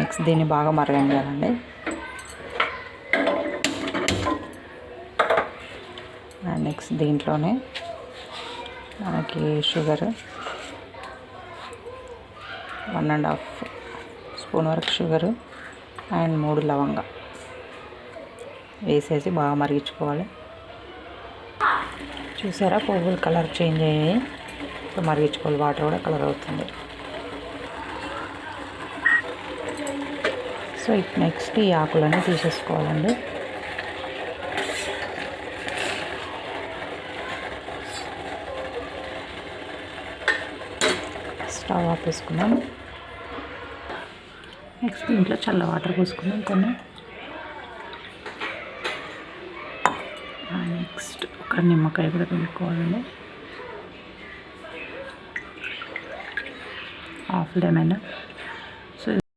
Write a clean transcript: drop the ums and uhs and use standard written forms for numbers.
Next దీన్ని బాగా మరగనివ్వాలండి. Next దీంట్లోనే మనకి షుగర్ 1.5 స్పూన్ వరకు షుగరు అండ్ 3 లవంగా వేసేసి బాగా మరిగించుకోవాలి. చూసారా పువ్వులు కలర్ చేంజ్ అయ్యాయి. ఇప్పుడు మరిగించుకోవాలి. వాటర్ కూడా కలర్ అవుతుంది. సో నెక్స్ట్ ఈ ఆకులన్నీ తీసేసుకోవాలండి. స్టవ్ ఆపేసుకున్నాం. నెక్స్ట్ దీంట్లో చల్ల వాటర్ పోసుకున్నాం కొన్ని. నెక్స్ట్ ఒక నిమ్మకాయ కూడా పిండుకోవాలండి. Half lemon.